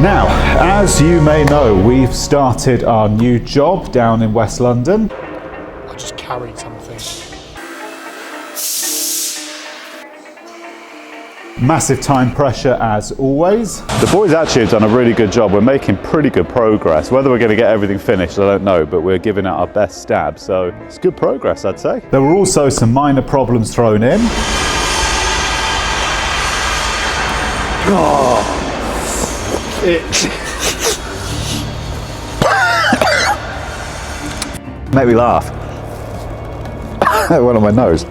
Now, as you may know, we've started our new job down in West London. I just carried something. Massive time pressure as always. The boys actually have done a really good job. We're making pretty good progress. Whether we're going to get everything finished, I don't know, but we're giving it our best stab. So it's good progress, I'd say. There were also some minor problems thrown in. Oh, Make me laugh. One on my nose.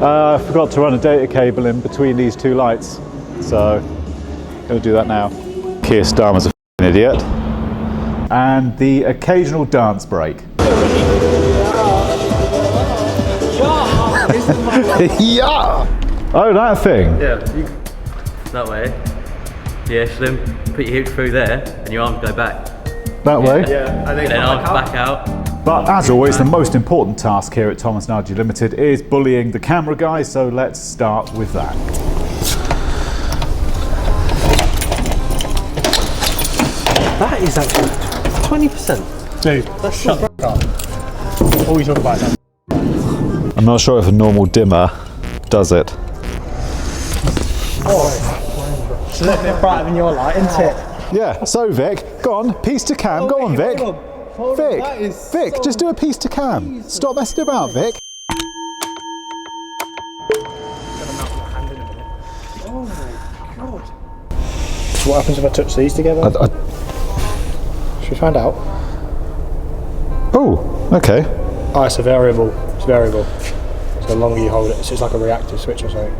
I forgot to run a data cable in between these two lights, so I'm going to do that now. Keir Starmer's a f***ing idiot. And the occasional dance break. Yeah! Oh, that thing? Yeah, that way. Yeah, Slim, put your hips through there and your arms go back. That way? Yeah, and then arms back out. But as always, the most important task here at Thomas Nagy Limited is bullying the camera guy, so let's start with that. That is actually 20%. dude, that's shut the f*** up. All you talk about is that. I'm not sure if a normal dimmer does it. Oh, it's a little bit brighter than your light, isn't it? Yeah, so Vic, go on, piece to cam, go on Vic. Vic, Vic, just do a piece to cam. Stop messing about, Vic. So what happens if I touch these together? Should we find out? Oh, okay. Oh, it's a variable. It's variable. So the longer you hold it, it's like a reactive switch or something.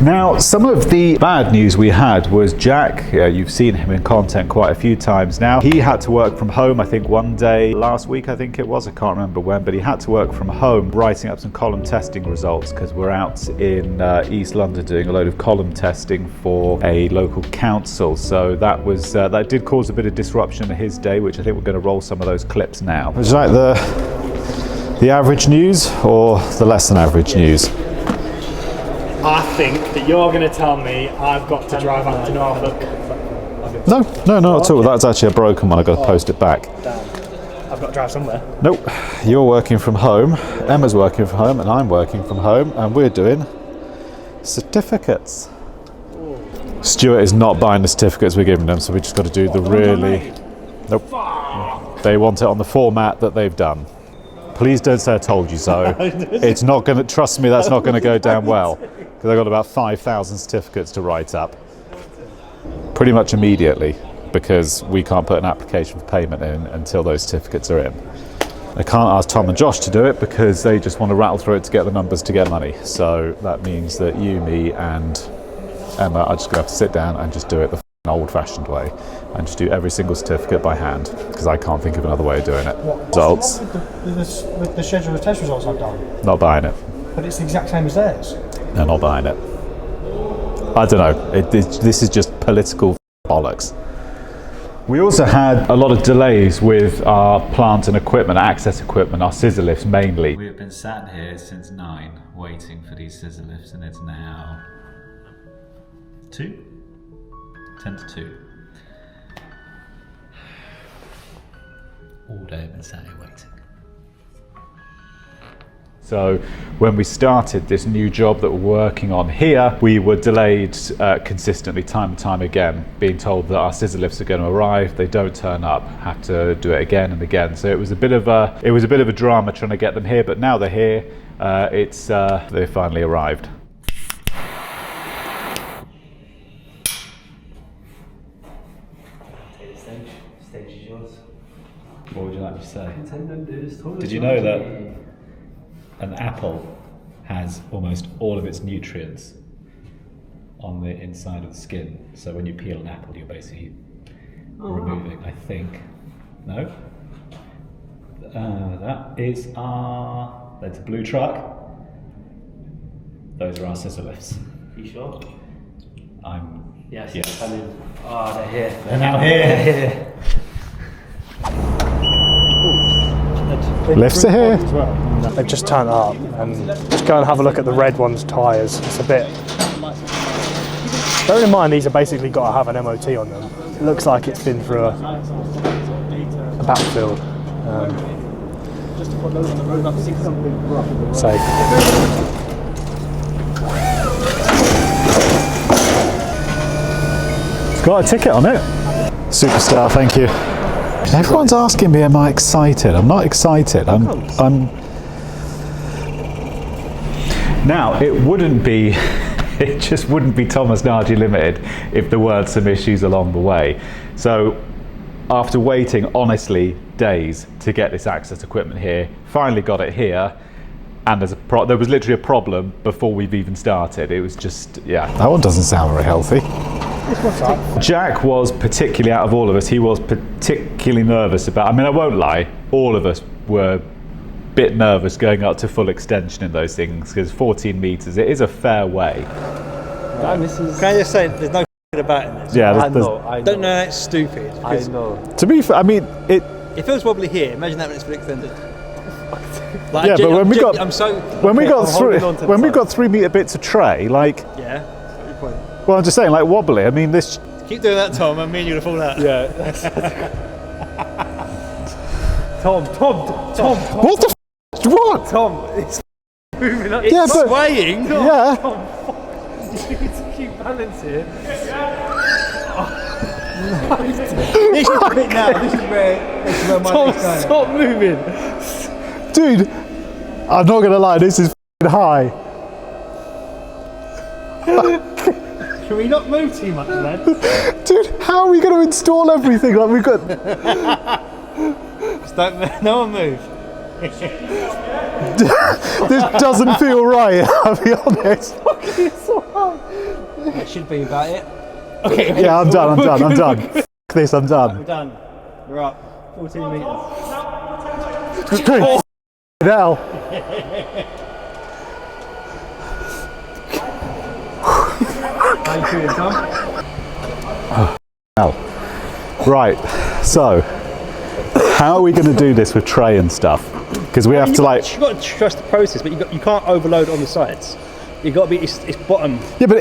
Now, some of the bad news we had was Jack. You've seen him in content quite a few times now. He had to work from home, I think one day last week, I think it was. I can't remember when, but he had to work from home writing up some column testing results because we're out in East London doing a load of column testing for a local council. So that was that did cause a bit of disruption in his day, which I think we're going to roll some of those clips now. Would you like the average news or the less than average news? I think that you're going to tell me I've got to drive up to Norfolk. No, not at all. That's actually a broken one. I've got to post it back. Damn. I've got to drive somewhere. Nope. You're working from home, Emma's working from home, and I'm working from home, and we're doing certificates. Stuart is not buying the certificates we're giving them, so we just got to do the really... Nope. They want it on the format that they've done. Please don't say I told you so. It's not going to, trust me, that's not going to go down well. Because I've got about 5,000 certificates to write up. Pretty much immediately, because we can't put an application for payment in until those certificates are in. I can't ask Tom and Josh to do it because they just want to rattle through it to get the numbers to get money. So that means that you, me and Emma are just going to have to sit down and just do it the old-fashioned way and just do every single certificate by hand because I can't think of another way of doing it. Results. With the schedule of test results I've done? Not buying it. But it's the exact same as theirs? They're not buying it. I don't know. This is just political bollocks. We also had a lot of delays with our plant and equipment, access equipment, our scissor lifts mainly. We have been sat here since 9 waiting for these scissor lifts and it's now 2? 10 to 2. All day I've been sat here waiting. So when we started this new job that we're working on here, we were delayed consistently time and time again, being told that our scissor lifts are going to arrive, they don't turn up, have to do it again and again. So it was a bit of a drama trying to get them here, but now they're here. They finally arrived. Stage is yours. What would you like to say? Did you know that an apple has almost all of its nutrients on the inside of the skin? So when you peel an apple, you're basically removing, I think. No? That's a blue truck. Those are our scissor lifts. You sure? Yes. Oh, they're here. They're now here. They're here. Lifts are here. As well. They've just turned up and just go and have a look at the red one's tyres. It's a bit... Bearing in mind these have basically got to have an MOT on them. looks like it's been through a battlefield. So it's got a ticket on it. Superstar, thank you. Everyone's asking me, am I excited? I'm not excited. I'm. Now, it wouldn't be, it just wouldn't be Thomas Nagy Limited if there weren't some issues along the way. So, after waiting, honestly, days to get this access equipment here, finally got it here, and there was literally a problem before we've even started. It was just, yeah. That one doesn't sound very healthy. Jack was particularly, out of all of us, he was particularly nervous about, I mean, I won't lie, all of us were a bit nervous going up to full extension in those things, because 14 metres, it is a fair way. Can I just say, there's no about in this. Yeah, I don't know, that's stupid. I know. To be fair, I mean, it feels wobbly here, imagine that when it's full extended. Like, yeah, but when we got 3 metre bits of tray, like, yeah, your point. Well, I'm just saying, like wobbly. I mean, this. Keep doing that, Tom, and me and you will fall out. yeah. Tom. What the? What? Tom, it's moving up. Yeah, but swaying. yeah. Tom, you need to keep balance here. This is the bit now. This is where my Tom, next going. stop moving. Dude, I'm not gonna lie. This is f***ing high. Can we not move too much, man? Dude, how are we going to install everything? Like we've got. Just don't, no one move. This doesn't feel right. I'll be honest. That should be about it. Okay. Yeah, I'm done. F this, I'm done. We're done. We're up. 14 metres. Oh, hell. How you feeling, Tom? Hell. Right, so how are we going to do this with tray and stuff? Because we have to like. You've got to trust the process, but you can't overload on the sides. You've got to be. It's bottom. Yeah, but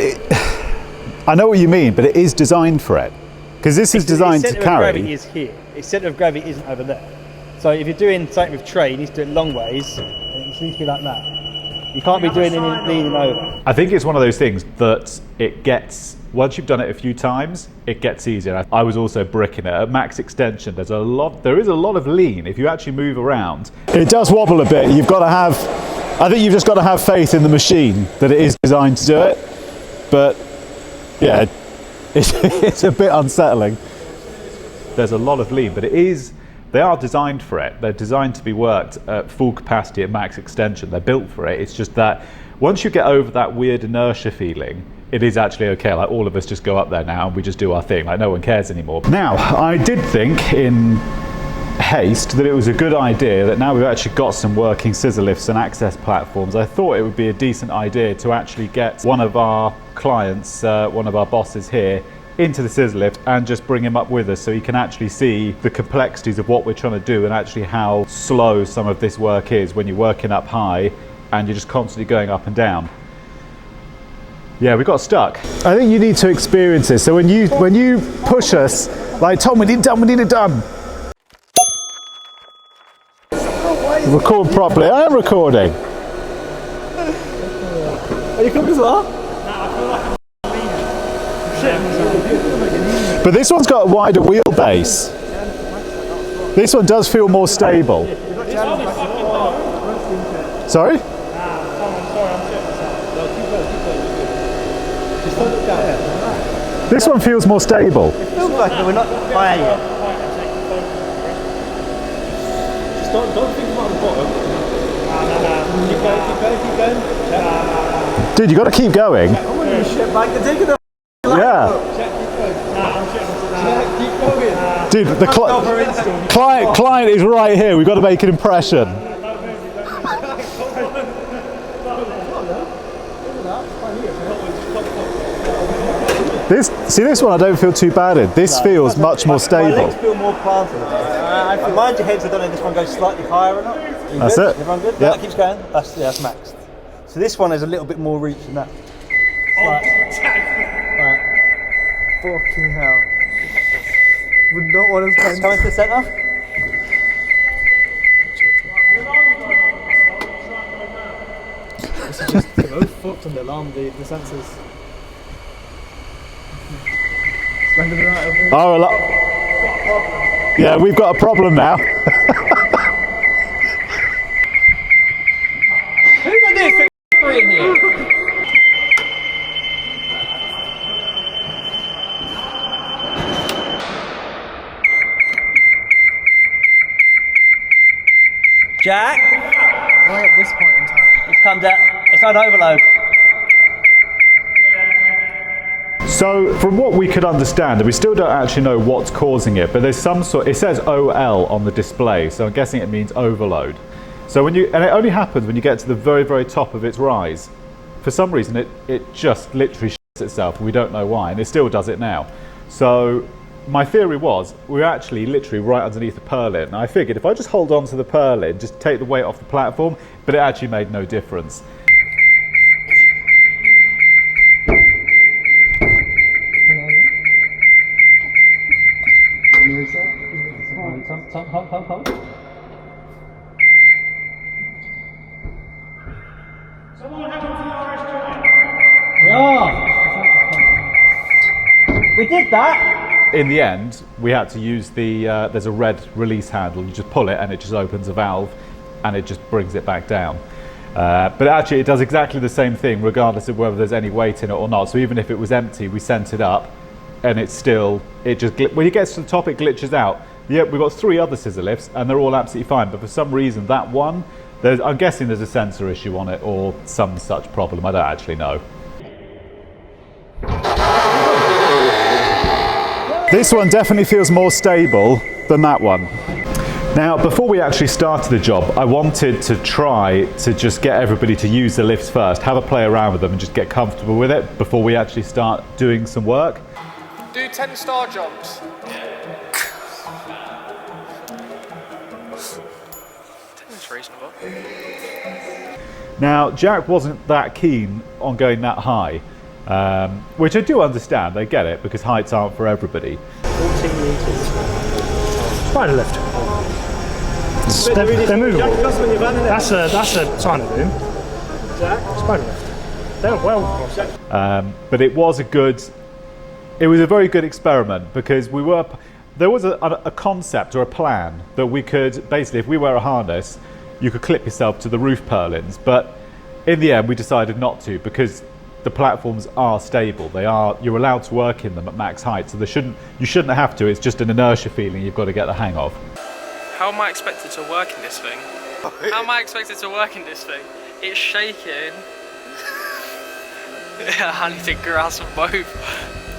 I know what you mean, but it is designed for it. Because this is designed to carry. carry. Its centre of gravity is here. Its centre of gravity isn't over there. So if you're doing something with tray, you need to do it long ways. And it needs to be like that. You can't be doing any leaning over. I think it's one of those things that it gets, once you've done it a few times, it gets easier. I was also bricking it. At max extension, there is a lot of lean. If you actually move around, it does wobble a bit. I think you've just got to have faith in the machine that it is designed to do it. But yeah, it's a bit unsettling. There's a lot of lean, but they are designed for it. They're designed to be worked at full capacity at max extension. They're built for it. It's just that once you get over that weird inertia feeling, it is actually okay. Like all of us just go up there now and we just do our thing. Like no one cares anymore. Now, I did think in haste that it was a good idea that now we've actually got some working scissor lifts and access platforms, I thought it would be a decent idea to actually get one of our clients, one of our bosses here, into the scissor lift and just bring him up with us so he can actually see the complexities of what we're trying to do and actually how slow some of this work is when you're working up high and you're just constantly going up and down. Yeah, we got stuck. I think you need to experience this. So when you push us, like Tom, we need it done. Record properly. I am recording. Are you coming as well? But this one's got a wider wheelbase. This one does feel more stable. Sorry? This one feels more stable. It feels like we're not high yet. Just don't think about the bottom. Keep going. Dude, you got to keep going. I'm going to shit back and take it. Yeah. Dude, the client is right here. We've got to make an impression. This one I don't feel too bad in. This feels much more stable. My legs feel more planted. Mind your heads, I don't know if this one goes slightly higher or not. That's it. Everyone good? Yeah. That keeps going. That's maxed. So this one has a little bit more reach than that. Right. Fucking hell. would not want to spend. Come into the centre. This is just both fucked on the alarm, the sensors. Spending the night over. Oh, yeah, we've got a problem now. Who's idea fit free in here? Jack, Right at this point in time. it's come down. It's on overload. So from what we could understand, we still don't actually know what's causing it, but there's some sort, it says OL on the display, so I'm guessing it means overload. So and it only happens when you get to the very, very top of its rise. For some reason, it just literally shits itself, and we don't know why, and it still does it now. So my theory was, we're actually literally right underneath the purlin, and I figured if I just hold on to the purlin, just take the weight off the platform, but it actually made no difference. We did that. In the end, we had to use there's a red release handle. You just pull it and it just opens a valve and it just brings it back down. But actually it does exactly the same thing regardless of whether there's any weight in it or not. So even if it was empty, we sent it up and when it gets to the top it glitches out. Yeah, we've got 3 other scissor lifts and they're all absolutely fine, but for some reason that one, I'm guessing there's a sensor issue on it or some such problem. I don't actually know. This one definitely feels more stable than that one. Now, before we actually started the job, I wanted to try to just get everybody to use the lifts first, have a play around with them and just get comfortable with it before we actually start doing some work. Do 10 star jumps. 10's reasonable. Now, Jack wasn't that keen on going that high, which I do understand, I get it, because heights aren't for everybody. 14 metres. Spider lift. They're movable. That's a tiny boom. spider lift. They're well. But it was a very good experiment because there was a concept or a plan that we could, basically, if we wear a harness, you could clip yourself to the roof purlins, but in the end we decided not to because the platforms are stable. You're allowed to work in them at max height, so you shouldn't have to. It's just an inertia feeling you've got to get the hang of. How am I expected to work in this thing? How am I expected to work in this thing? It's shaking. I need to grasp both.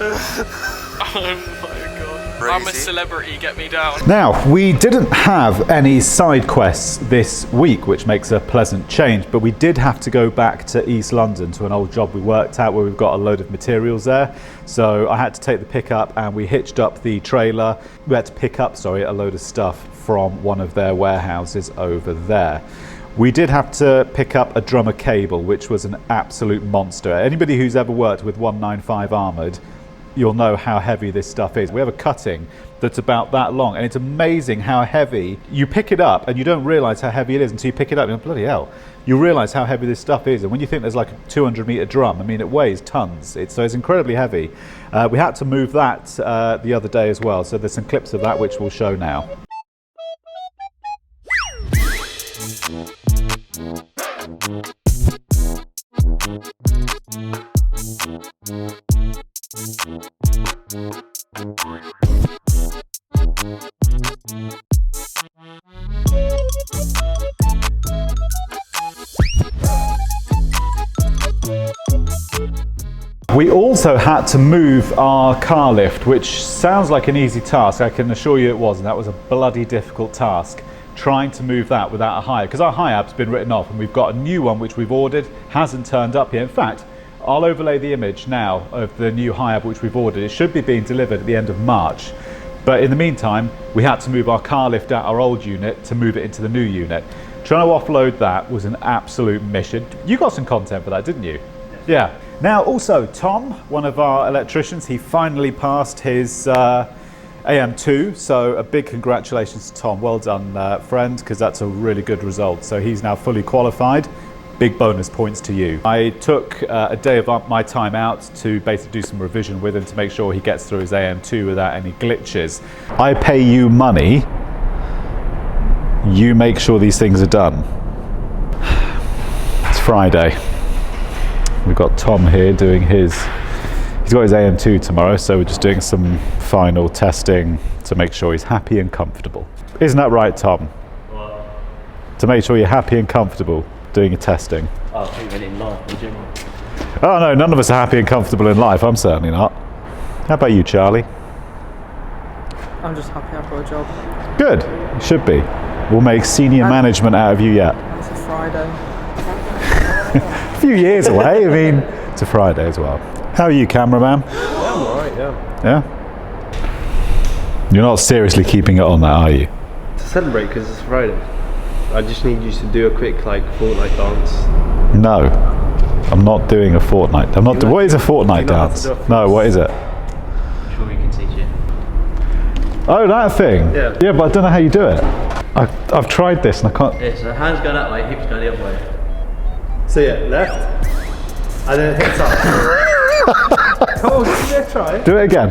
Oh my god. Crazy. I'm a celebrity, get me down. Now, we didn't have any side quests this week, which makes a pleasant change, but we did have to go back to East London to an old job we worked at where we've got a load of materials there. So I had to take the pickup and we hitched up the trailer. We had to pick up, a load of stuff from one of their warehouses over there. We did have to pick up a drummer cable, which was an absolute monster. Anybody who's ever worked with 195 armoured, you'll know how heavy this stuff is. We have a cutting that's about that long, and it's amazing how heavy. You pick it up and you don't realise how heavy it is until you pick it up and bloody hell, you realise how heavy this stuff is. And when you think there's like a 200 metre drum, I mean, it weighs tons. So it's incredibly heavy. We had to move that the other day as well, so there's some clips of that which we'll show now. We also had to move our car lift, which sounds like an easy task. I can assure you it wasn't. That was a bloody difficult task, trying to move that without a hire, because our HIAB's been written off and we've got a new one which we've ordered, hasn't turned up yet. In fact, I'll overlay the image now of the new HIAB which we've ordered. It should be being delivered at the end of March. But in the meantime, we had to move our car lift out our old unit to move it into the new unit. Trying to offload that was an absolute mission. You got some content for that, didn't you? Yeah. Now also, Tom, one of our electricians, he finally passed his AM2, so a big congratulations to Tom. Well done, friend, because that's a really good result. So he's now fully qualified. Big bonus points to you. I took a day of my time out to basically do some revision with him to make sure he gets through his AM2 without any glitches. I pay you money, you make sure these things are done. It's Friday. We've got Tom here doing he's got his AM2 tomorrow, so we're just doing some final testing to make sure he's happy and comfortable. Isn't that right, Tom? What? To make sure you're happy and comfortable doing your testing. Oh, I think in life in general. Oh no, none of us are happy and comfortable in life. I'm certainly not. How about you, Charlie? I'm just happy I've got a job. Good, you should be. We'll make senior management out of you yet. It's a Friday. A few years away, I mean, it's a Friday as well. How are you, cameraman? Yeah, I'm alright, yeah. Yeah? You're not seriously keeping it on that, are you? To celebrate because it's Friday. I just need you to do a quick Fortnite dance. No, I'm not doing a Fortnite. I'm not. What is a Fortnite dance? No, what is it? I'm sure we can teach you. Oh, that thing. Yeah. Yeah, but I don't know how you do it. I've tried this and I can't. Yeah, so hands go that way, hips go the other way. So yeah, left, and then hips up. Oh, yeah, try it. Do it again.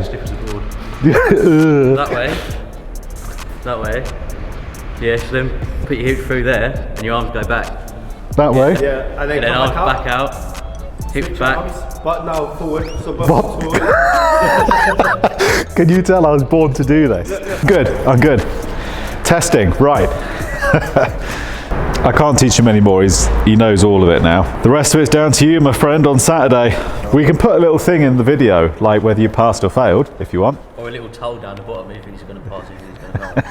That way. That way. Yeah, Slim. Put your hips through there, and your arms go back. That way. Yeah, and then And then come arms back back out. Hips back. Arms, but now forward, so both forward. Can you tell I was born to do this? Good, I'm good. Testing, right. I can't teach him anymore, he knows all of it now. The rest of it's down to you, my friend, on Saturday. We can put a little thing in the video, like whether you passed or failed, if you want. Or a little toll down the bottom if he's going to pass, if he's going to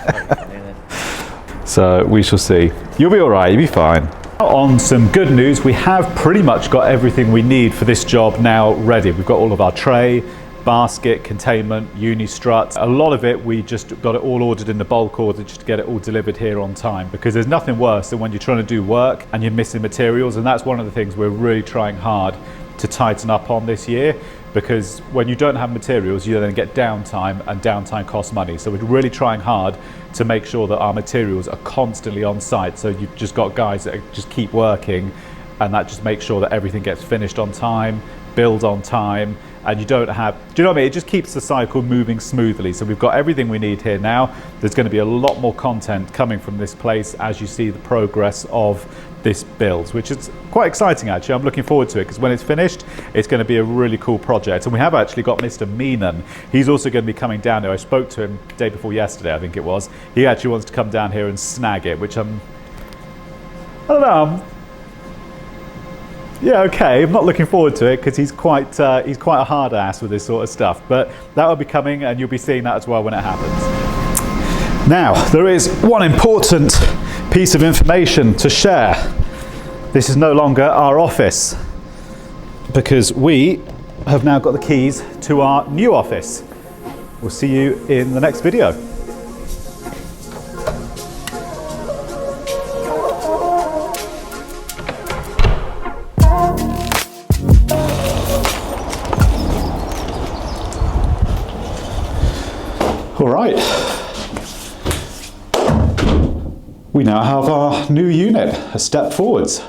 fail. So we shall see. You'll be all right, you'll be fine. On some good news, we have pretty much got everything we need for this job now ready. We've got all of our tray, basket, containment, uni struts. A lot of it, we just got it all ordered in the bulk order just to get it all delivered here on time, because there's nothing worse than when you're trying to do work and you're missing materials, and that's one of the things we're really trying hard to tighten up on this year, because when you don't have materials, you then get downtime, and downtime costs money. So we're really trying hard to make sure that our materials are constantly on site. So you've just got guys that just keep working, and that just makes sure that everything gets finished on time, build on time, and you don't have, do you know what I mean? It just keeps the cycle moving smoothly. So we've got everything we need here now. There's going to be a lot more content coming from this place as you see the progress of this build, which is quite exciting actually. I'm looking forward to it, because when it's finished, it's going to be a really cool project. And we have actually got Mr. Meenan. He's also going to be coming down here. I spoke to him the day before yesterday, I think it was. He actually wants to come down here and snag it, which I don't know. Yeah, okay. I'm not looking forward to it because he's quite a hard ass with this sort of stuff. But that will be coming, and you'll be seeing that as well when it happens. Now, there is one important piece of information to share. This is no longer our office, because we have now got the keys to our new office. We'll see you in the next video. All right, we now have our new unit, a step forwards.